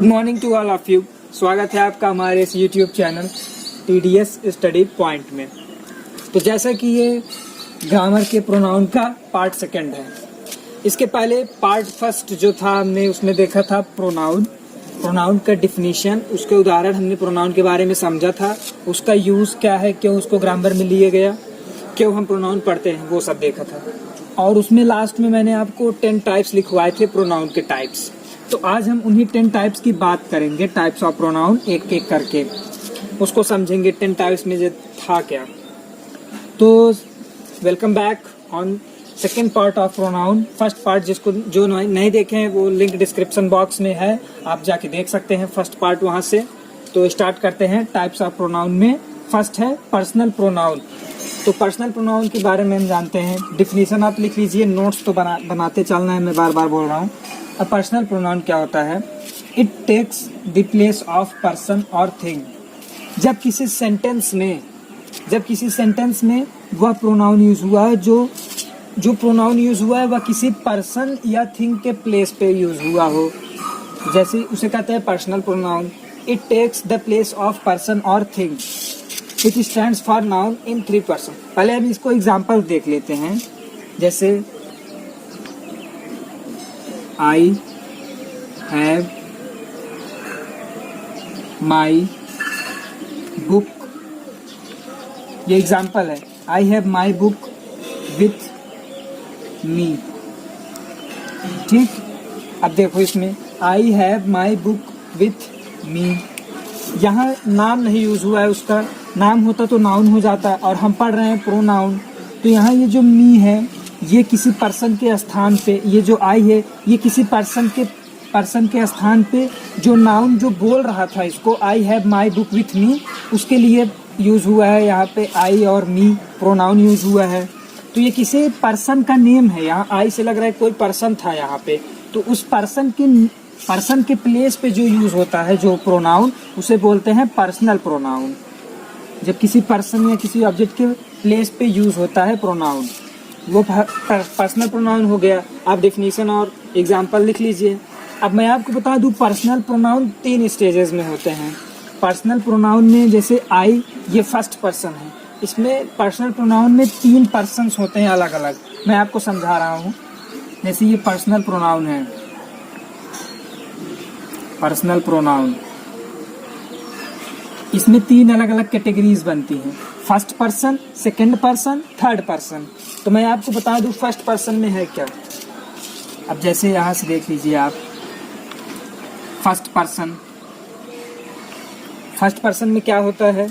Good morning to all of you. स्वागत है आपका हमारे इस YouTube channel TDS study point में। तो जैसा कि ये ग्रामर के प्रोनाउन का पार्ट सेकंड है, इसके पहले पार्ट फर्स्ट जो था हमने उसमें देखा था प्रोनाउन का डिफिनीशन, उसके उदाहरण हमने प्रोनाउन के बारे में समझा था, उसका यूज क्या है, क्यों उसको ग्रामर में लिया गया, क्यों हम प्रोनाउन पढ़ते हैं, वो सब देखा था। और उसमें लास्ट में मैंने आपको 10 टाइप्स लिखवाए थे प्रोनाउन के टाइप्स। तो आज हम उन्हीं 10 टाइप्स की बात करेंगे, टाइप्स ऑफ प्रोनाउन, एक एक करके उसको समझेंगे 10 टाइप्स में जो था क्या। तो welcome back on second part of pronoun. First part जिसको जो नहीं देखे हैं वो लिंक डिस्क्रिप्शन बॉक्स में है, आप जाके देख सकते हैं फर्स्ट पार्ट वहां से। तो स्टार्ट करते हैं टाइप्स ऑफ प्रोनाउन में। फर्स्ट है पर्सनल प्रोनाउन। तो पर्सनल प्रोनाउन के बारे में हम जानते हैं, डिफिनीशन आप लिख लीजिए, नोट्स तो बनाते चलना है, मैं बार बार बोल रहा हूँ। अब पर्सनल प्रोनाउन क्या होता है? It takes the place of person और थिंग। जब किसी सेंटेंस में वह प्रोनाउन यूज हुआ है, जो प्रोनाउन यूज हुआ है वह किसी पर्सन या थिंग के प्लेस पे यूज हुआ हो, जैसे उसे कहते हैं personal pronoun. It takes the place of person और thing. It stands for noun in 3 person. पहले हम इसको एग्जाम्पल देख लेते हैं, जैसे I have my book, ये एग्जाम्पल है। I have my book with me। ठीक, अब देखो इसमें I have my book with me, यहाँ नाम नहीं यूज हुआ है, उसका नाम होता तो नाउन हो जाता, और हम पढ़ रहे हैं प्रोनाउन। तो यहाँ ये जो मी है ये किसी पर्सन के स्थान पे, ये जो आई है ये किसी पर्सन के स्थान पे जो नाउन जो बोल रहा था इसको, I have my book with me, उसके लिए यूज हुआ है। यहाँ पे आई और मी प्रोनाउन यूज हुआ है। तो ये किसी पर्सन का नेम है, यहाँ आई से लग रहा है कोई पर्सन था यहाँ पे, तो उस पर्सन के प्लेस पे जो यूज होता है जो प्रोनाउन, उसे बोलते हैं पर्सनल प्रोनाउन। जब किसी पर्सन या किसी ऑब्जेक्ट के प्लेस पे यूज होता है प्रोनाउन, वो पर्सनल प्रोनाउन हो गया। आप डेफिनेशन और एग्जाम्पल लिख लीजिए। अब मैं आपको बता दूं, पर्सनल प्रोनाउन 3 स्टेजेस में होते हैं। पर्सनल प्रोनाउन में जैसे आई, ये फर्स्ट पर्सन है, इसमें पर्सनल प्रोनाउन में 3 पर्सन्स होते हैं अलग अलग। मैं आपको समझा रहा हूँ। जैसे ये पर्सनल प्रोनाउन है, पर्सनल प्रोनाउन, इसमें 3 अलग अलग कैटेगरीज बनती हैं, first person, second person, third person. तो मैं आपको बता दूं फर्स्ट पर्सन में है क्या। अब जैसे यहां से देख लीजिए आप, फर्स्ट पर्सन में क्या होता है?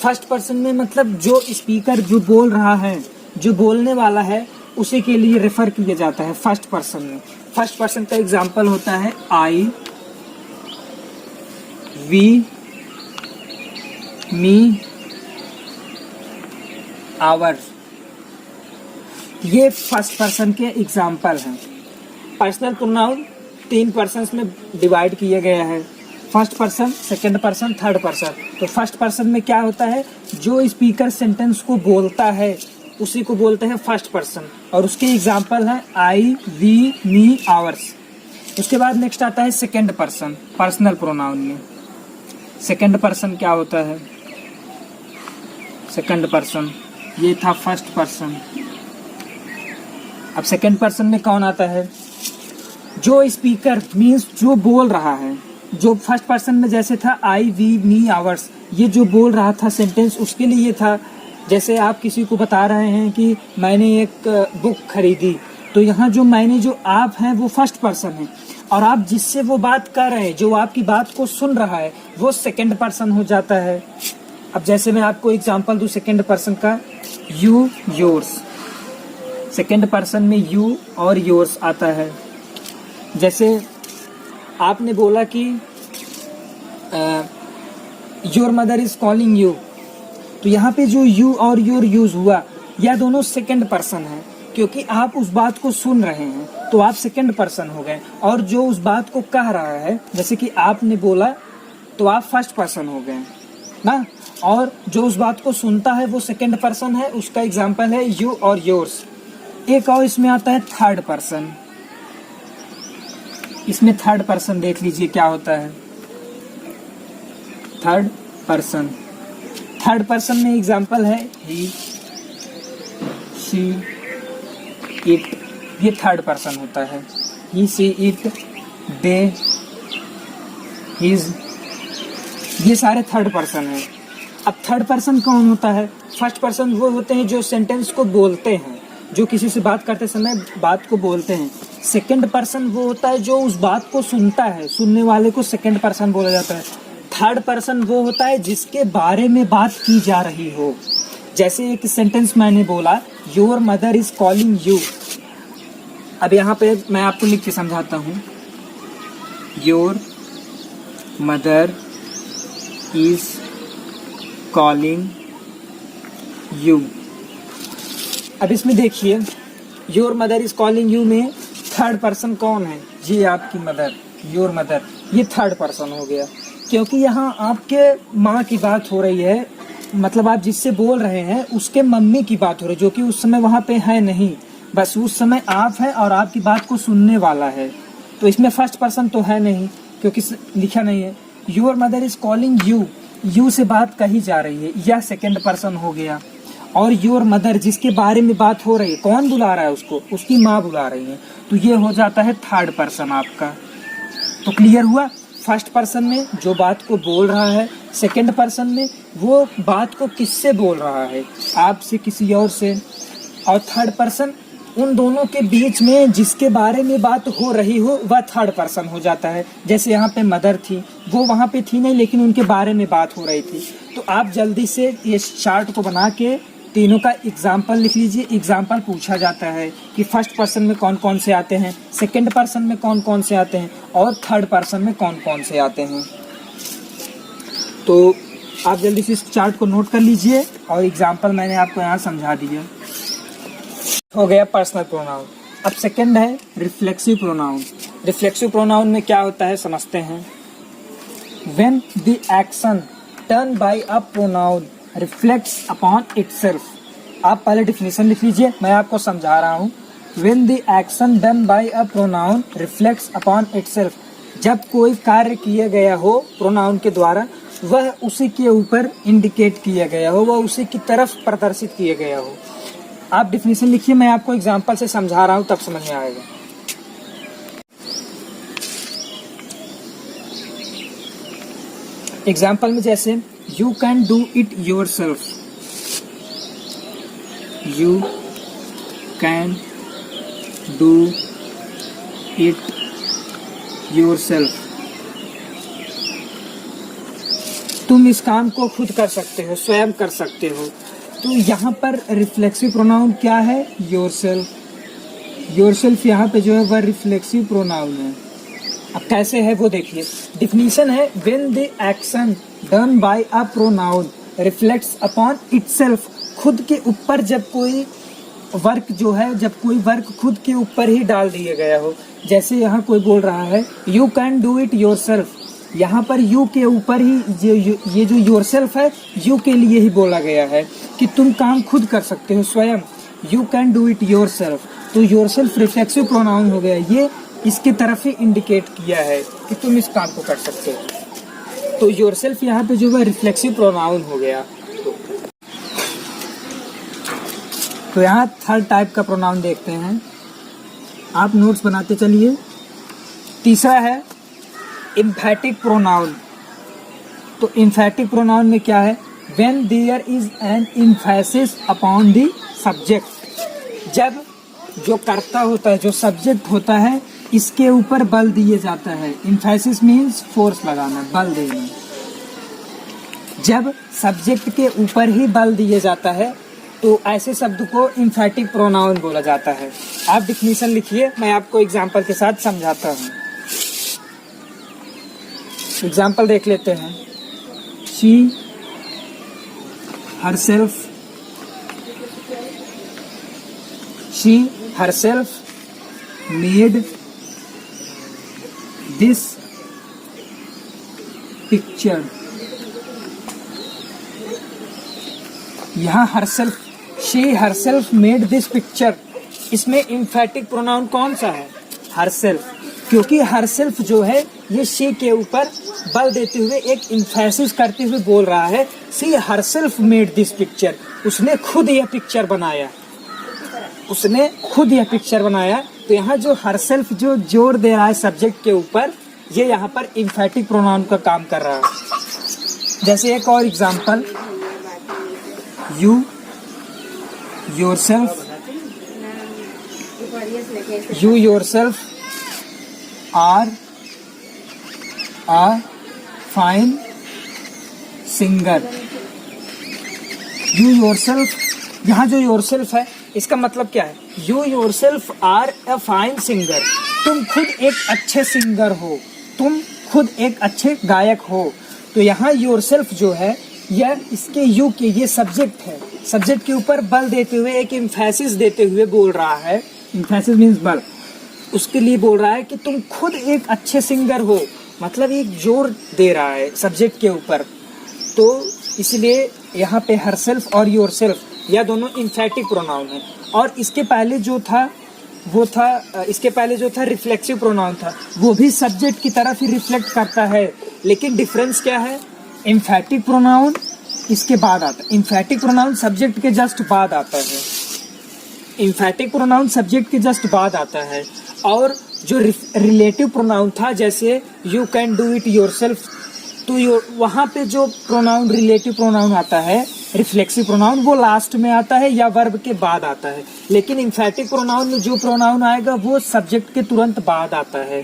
फर्स्ट पर्सन में मतलब जो स्पीकर जो बोल रहा है, जो बोलने वाला है, उसी के लिए रेफर किया जाता है फर्स्ट पर्सन में। फर्स्ट पर्सन का एग्जाम्पल होता है आई, वी, मी, आवर। ये फर्स्ट पर्सन के एग्जाम्पल हैं। पर्सनल प्रोनाउन 3 पर्सन्स में डिवाइड किया गया है, first person, second person, third person. तो फर्स्ट पर्सन में क्या होता है? जो स्पीकर सेंटेंस को बोलता है उसी को बोलते हैं फर्स्ट पर्सन, और उसके एग्जाम्पल है आई, वी, मी, आवर्स। उसके बाद नेक्स्ट आता है सेकंड पर्सन। पर्सनल प्रोनाउन में सेकंड पर्सन क्या होता है? सेकंड पर्सन, ये था फर्स्ट पर्सन। अब सेकंड पर्सन में कौन आता है? जो स्पीकर मीन्स जो बोल रहा है। जो फर्स्ट पर्सन में जैसे था आई, वी, मी, आवर्स, ये जो बोल रहा था सेंटेंस, उसके लिए था। जैसे आप किसी को बता रहे हैं कि मैंने एक बुक खरीदी, तो यहाँ जो मैंने, जो आप हैं, वो फर्स्ट पर्सन है, और आप जिससे वो बात कर रहे हैं, जो आपकी बात को सुन रहा है, वो सेकंड पर्सन हो जाता है। अब जैसे मैं आपको एग्जांपल दूं सेकंड पर्सन का, यू, योर्स। सेकंड पर्सन में यू और योर्स आता है। जैसे आपने बोला कि your mother is calling you, तो यहाँ पे जो यू और योर यूज हुआ, यह दोनों सेकंड पर्सन है, क्योंकि आप उस बात को सुन रहे हैं, तो आप सेकंड पर्सन हो गए। और जो उस बात को कह रहा है, जैसे कि आपने बोला, तो आप फर्स्ट पर्सन हो गए ना। और जो उस बात को सुनता है वो सेकंड पर्सन है, उसका एग्जाम्पल है यू और योर्स। एक और इसमें आता है थर्ड पर्सन। इसमें थर्ड पर्सन देख लीजिए क्या होता है। थर्ड पर्सन, थर्ड पर्सन में एग्जाम्पल है ही, शी, इट, ये थर्ड पर्सन होता है। ही, सी, इट, दे, हिज, ये सारे थर्ड पर्सन हैं। अब थर्ड पर्सन कौन होता है? फर्स्ट पर्सन वो होते हैं जो सेंटेंस को बोलते हैं, जो किसी से बात करते समय बात को बोलते हैं। सेकंड पर्सन वो होता है जो उस बात को सुनता है, सुनने वाले को सेकंड पर्सन बोला जाता है। थर्ड पर्सन वो होता है जिसके बारे में बात की जा रही हो। जैसे एक सेंटेंस मैंने बोला, your mother is calling you. अब यहाँ पे मैं आपको लिख के समझाता हूँ। Your mother is calling you. अब इसमें देखिए, your mother is calling you में थर्ड पर्सन कौन है? जी आपकी मदर, योर मदर, ये थर्ड पर्सन हो गया। क्योंकि यहाँ आपके माँ की बात हो रही है, मतलब आप जिससे बोल रहे हैं उसके मम्मी की बात हो रही है, जो कि उस समय वहाँ पे है नहीं, बस उस समय आप है और आपकी बात को सुनने वाला है। तो इसमें फर्स्ट पर्सन तो है नहीं, क्योंकि लिखा नहीं है। Your mother is calling you, you से बात कही जा रही है, यह सेकंड पर्सन हो गया। और योर मदर, जिसके बारे में बात हो रही है, कौन बुला रहा है उसको? उसकी माँ बुला रही है, तो ये हो जाता है थर्ड पर्सन आपका। तो क्लियर हुआ? फर्स्ट पर्सन में जो बात को बोल रहा है, सेकंड पर्सन में वो बात को किससे बोल रहा है, आपसे, किसी और से, और थर्ड पर्सन उन दोनों के बीच में जिसके बारे में बात हो रही हो, वह थर्ड पर्सन हो जाता है। जैसे यहाँ पे मदर थी, वो वहाँ पे थी नहीं, लेकिन उनके बारे में बात हो रही थी। तो आप जल्दी से ये चार्ट को बना के तीनों का एग्जाम्पल लिख लीजिए। एग्जाम्पल पूछा जाता है कि फर्स्ट पर्सन में कौन कौन से आते हैं, सेकंड पर्सन में कौन कौन से आते हैं, और थर्ड पर्सन में कौन कौन से आते हैं। तो आप जल्दी से इस चार्ट को नोट कर लीजिए, और एग्जाम्पल मैंने आपको यहाँ समझा दिया। हो गया पर्सनल प्रोनाउन। अब सेकंड है रिफ्लेक्सिव प्रोनाउन। रिफ्लेक्सिव प्रोनाउन में क्या होता है समझते हैं। When the action done by a pronoun reflects upon itself. आप पहले डिफिनेशन लिख लीजिए, मैं आपको समझा रहा हूँ। When the action done by a pronoun reflects upon itself, जब कोई कार्य किया गया हो प्रोनाउन के द्वारा, वह उसी के ऊपर इंडिकेट किया गया हो, वह उसी की तरफ प्रदर्शित किया गया हो। आप डिफिनेशन लिखिए, मैं आपको एग्जांपल से समझा रहा हूं, तब समझ में आएगा। एग्जांपल में जैसे you can do it your self, you can do it your self, तुम इस काम को खुद कर सकते हो, स्वयं कर सकते हो। तो यहाँ पर रिफ्लेक्सिव प्रोनाउन क्या है? योरसेल्फ। योरसेल्फ यहाँ पे जो है वह रिफ्लेक्सिव प्रोनाउन है। अब कैसे है वो देखिए। डिफिनीशन है, when the action done by a pronoun reflects upon itself, खुद के ऊपर जब कोई वर्क जो है, जब कोई वर्क खुद के ऊपर ही डाल दिया गया हो। जैसे यहाँ कोई बोल रहा है you can do it yourself, यहाँ पर यू के ऊपर ही ये जो योरसेल्फ है, यू के लिए ही बोला गया है कि तुम काम खुद कर सकते हो, स्वयं। You can do it yourself, तो योरसेल्फ रिफ्लेक्सिव प्रोनाउन हो गया। ये इसके तरफ ही इंडिकेट किया है कि तुम इस काम को कर सकते हो। तो योरसेल्फ यहाँ पे जो है रिफ्लेक्सिव प्रोनाउन हो गया। तो यहाँ थर्ड टाइप का प्रोनाउन देखते हैं, आप नोट्स बनाते चलिए। तीसरा है एम्फैटिक प्रोनाउन। तो एम्फैटिक प्रोनाउन में क्या है? When there is an emphasis upon the subject, जब जो कर्ता होता है, जो सब्जेक्ट होता है, इसके ऊपर बल दिए जाता है। एम्फेसिस मीन्स फोर्स लगाना, बल देना। जब सब्जेक्ट के ऊपर ही बल दिए जाता है तो ऐसे शब्द को एम्फैटिक प्रोनाउन बोला जाता है। आप डिफिनीशन लिखिए, मैं आपको एग्जाम्पल के साथ समझाता हूँ। एग्जाम्पल देख लेते हैं। She herself, she herself made this picture। यहाँ herself, she herself made this picture, इसमें emphatic pronoun कौन सा है? herself। क्योंकि हरसेल्फ जो है ये शी के ऊपर बल देते हुए एक इम्फेसिस करते हुए बोल रहा है, सी हरसेल्फ मेड दिस पिक्चर, उसने खुद यह पिक्चर बनाया, उसने खुद यह पिक्चर बनाया। तो यहाँ जो हरसेल्फ जो जोर दे रहा है सब्जेक्ट के ऊपर, ये यहाँ पर इम्फेटिक प्रोनाउन का काम कर रहा है। जैसे एक और example, you yourself, you yourself are a fine singer. You yourself, यहाँ जो योरसेल्फ है इसका मतलब क्या है, you yourself are a fine singer, तुम खुद एक अच्छे सिंगर हो, तुम खुद एक अच्छे गायक हो। तो यहाँ योरसेल्फ जो है यह इसके यू के ये सब्जेक्ट है, सब्जेक्ट के ऊपर बल देते हुए एक इम्फेसिस देते हुए बोल रहा है, इम्फेसिस मीन्स बल, उसके लिए बोल रहा है कि तुम खुद एक अच्छे सिंगर हो, मतलब एक जोर दे रहा है सब्जेक्ट के ऊपर। तो इसलिए यहाँ पे हरसेल्फ और योरसेल्फ यह दोनों इम्फेटिक प्रोनाउन है। और इसके पहले जो था वो था, इसके पहले जो था रिफ्लेक्सिव प्रोनाउन था, वो भी सब्जेक्ट की तरफ ही रिफ्लेक्ट करता है, लेकिन डिफरेंस क्या है, एम्फेटिक प्रोनाउन इसके बाद आता है, एम्फेटिक प्रोनाउन सब्जेक्ट के जस्ट बाद आता है, एम्फेटिक प्रोनाउन सब्जेक्ट के जस्ट बाद आता है। और जो रिलेटिव प्रोनाउन था, जैसे you can do it yourself, तो वहाँ पे जो प्रोनाउन रिलेटिव प्रोनाउन आता है, रिफ्लेक्सिव प्रोनाउन, वो लास्ट में आता है या वर्ब के बाद आता है। लेकिन एम्फेटिक प्रोनाउन में जो प्रोनाउन आएगा वो सब्जेक्ट के तुरंत बाद आता है,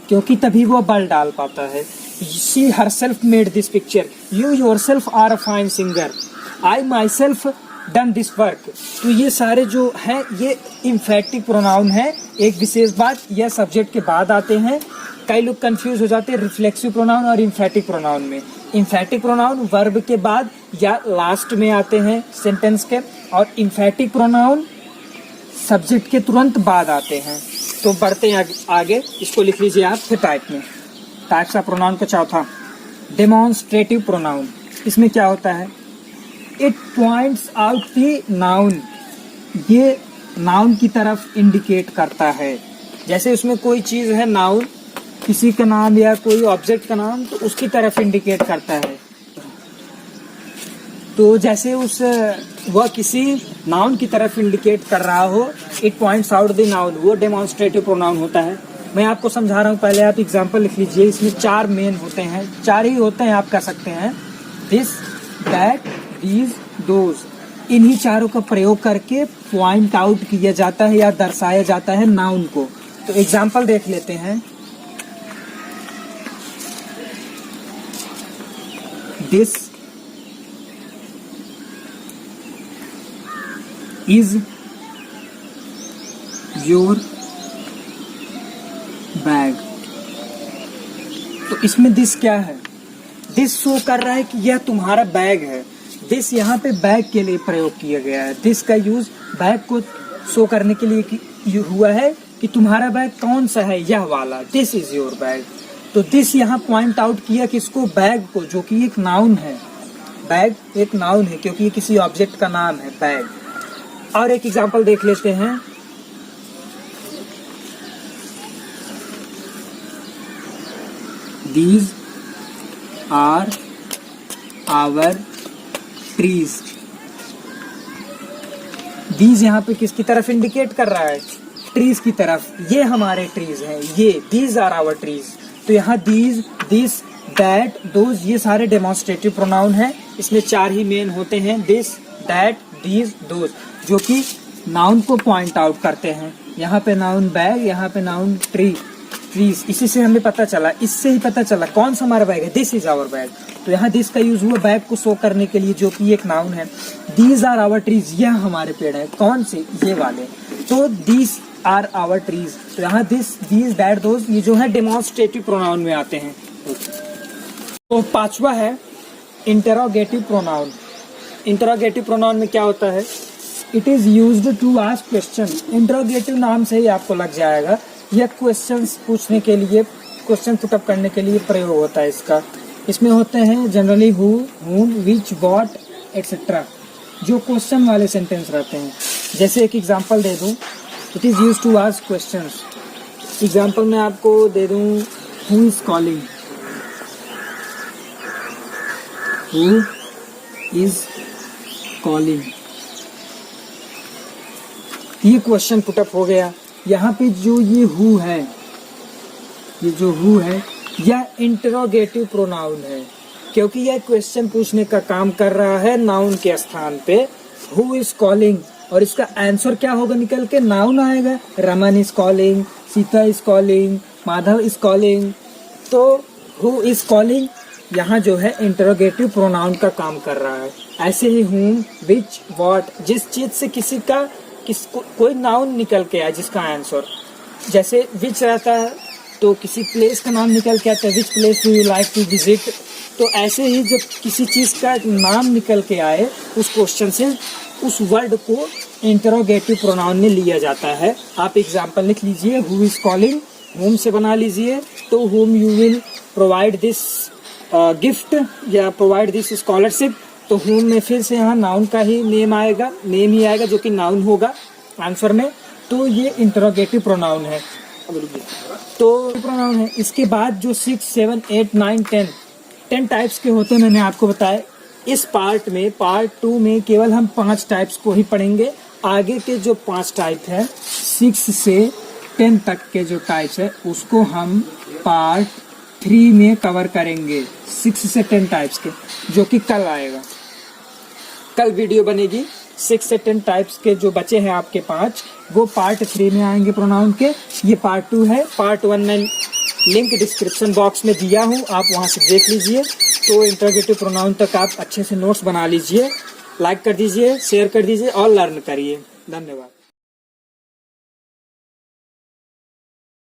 क्योंकि तभी वो बल डाल पाता है। She herself made this picture. You yourself are a fine singer. I myself done this work. तो ये सारे जो हैं ये इम्फेटिक प्रोनाउन है। एक विशेष बात, यह सब्जेक्ट के बाद आते हैं। कई लोग कंफ्यूज हो जाते हैं रिफ्लेक्सिव प्रोनाउन और इम्फेटिक प्रोनाउन में। इम्फेटिक प्रोनाउन वर्ब के बाद या लास्ट में आते हैं सेंटेंस के, और इम्फेटिक प्रोनाउन सब्जेक्ट के तुरंत बाद आते हैं। तो बढ़ते हैं आगे, इसको लिख लीजिए आप फिर टाइप में। टाइप्स ऑफ प्रोनाउन का चौथा, डेमोन्स्ट्रेटिव प्रोनाउन। इसमें क्या होता है, it points out the noun, ये नाउन की तरफ इंडिकेट करता है। जैसे उसमें कोई चीज है नाउन, किसी का नाम या कोई ऑब्जेक्ट का नाम, तो उसकी तरफ इंडिकेट करता है। तो जैसे वह किसी नाउन की तरफ इंडिकेट कर रहा हो, it points out the noun, वो डेमोन्स्ट्रेटिव प्रोनाउन होता है। मैं आपको समझा रहा हूँ, पहले आप एग्जाम्पल लिख लीजिए। इसमें 4 मेन होते हैं, 4 ही होते हैं, आप कह सकते हैं दिस, दैट, दीज, दोज। इन्हीं चारों का प्रयोग करके पॉइंट आउट किया जाता है या दर्शाया जाता है नाउन को। तो एग्जाम्पल देख लेते हैं। This is your bag. तो इसमें दिस क्या है, दिस शो कर रहा है कि यह तुम्हारा बैग है। दिस यहाँ पे बैग के लिए प्रयोग किया गया है। दिस का यूज बैग को शो करने के लिए हुआ है कि तुम्हारा बैग कौन सा है, यह वाला, दिस इज योर बैग। तो दिस यहाँ पॉइंट आउट किया किसको, बैग को, जो कि एक नाउन है। बैग एक नाउन है क्योंकि ये किसी ऑब्जेक्ट का नाम है, बैग। और एक एग्जांपल देख लेते हैं। These are our trees. These यहाँ पे किसकी तरफ इंडिकेट कर रहा है, ट्रीज की तरफ। ये हमारे ट्रीज हैं, ये these are our trees। तो यहाँ these, this, that, those, ये सारे डेमोन्स्ट्रेटिव प्रोनाउन हैं। इसमें 4 ही मेन होते हैं, this, that, these, those, जो कि नाउन को पॉइंट आउट करते हैं। यहाँ पे नाउन बैग, यहाँ पे नाउन ट्री, ट्रीज। इसी से हमें पता चला, इससे ही पता चला कौन सा हमारा बैग है, दिस इज आवर बैग। तो यहाँ दिस का यूज हुआ बैग को शो करने के लिए, जो कि एक नाउन है। दीज आर आवर ट्रीज, यह हमारे पेड़ है, कौन से, ये वाले। तो दीज आर आवर ट्रीज। तो यहाँ दिस, दीज, दैट, दोज, ये जो है डेमोन्स्ट्रेटिव प्रोनाउन में आते हैं। तो 5वां है इंटरोगेटिव प्रोनाउन। इंटरोगेटिव प्रोनाउन में क्या होता है, it is used to ask question. Interrogative नाम से ही आपको लग जाएगा, यह क्वेश्चंस पूछने के लिए, क्वेश्चन पुटअप करने के लिए प्रयोग होता है इसका। इसमें होते हैं generally who, whom, which, what, etc. जो क्वेश्चन वाले सेंटेंस रहते हैं। जैसे एक एग्जांपल दे दूं, it is used to ask questions. Example मैं आपको दे दूं, who is calling, who is calling, ये क्वेश्चन पुटअप हो गया। यहाँ पे जो ये हु है, ये जो हु है यह इंटरोगेटिव प्रोनाउन है, क्योंकि यह क्वेश्चन पूछने का काम कर रहा है नाउन के स्थान पे। हु इज कॉलिंग, और इसका आंसर क्या होगा निकल के, नाउन आएगा। Raman is calling, Sita is calling, Madhav is calling. तो हु इज कॉलिंग यहाँ जो है इंटरोगेटिव प्रोनाउन का काम कर रहा है। ऐसे ही whom, which, what, जिस चीज से किसी का कोई नाउन निकल के आए जिसका आंसर, जैसे which रहता है तो किसी प्लेस का नाम निकल के आता है, which place do you like to visit। तो ऐसे ही जब किसी चीज का नाम निकल के आए उस क्वेश्चन से, उस वर्ड को इंटरोगेटिव प्रोनाउन में लिया जाता है। आप एग्जाम्पल लिख लीजिए, हु इज कॉलिंग, whom से बना लीजिए, तो whom you will provide this gift या प्रोवाइड दिस स्कॉलरशिप। तो whom में फिर से यहाँ नाउन का ही नेम आएगा, नेम ही आएगा जो कि नाउन होगा आंसर में। तो ये इंटरोगेटिव प्रोनाउन है, तो प्रोनाउन है। इसके बाद जो 6, 7, 8, 9, 10 टाइप्स के होते हैं, मैंने आपको बताया। इस पार्ट में, पार्ट 2 में केवल हम 5 टाइप्स को ही पढ़ेंगे। आगे के जो 5 टाइप है, 6 से 10 तक के जो टाइप्स है, उसको हम पार्ट 3 में कवर करेंगे। 6 से 10 टाइप्स के, जो कि कल आएगा, कल वीडियो बनेगी। 6 से 10 टाइप्स के जो बचे हैं आपके 5, वो पार्ट 3 में आएंगे प्रोनाउन के। ये पार्ट 2 है। पार्ट 1 में लिंक डिस्क्रिप्शन बॉक्स में दिया हूँ, आप वहां से देख लीजिए। तो इंटरोगेटिव प्रोनाउन तक आप अच्छे से नोट्स बना लीजिए, लाइक कर दीजिए, शेयर कर दीजिए और लर्न करिए। धन्यवाद।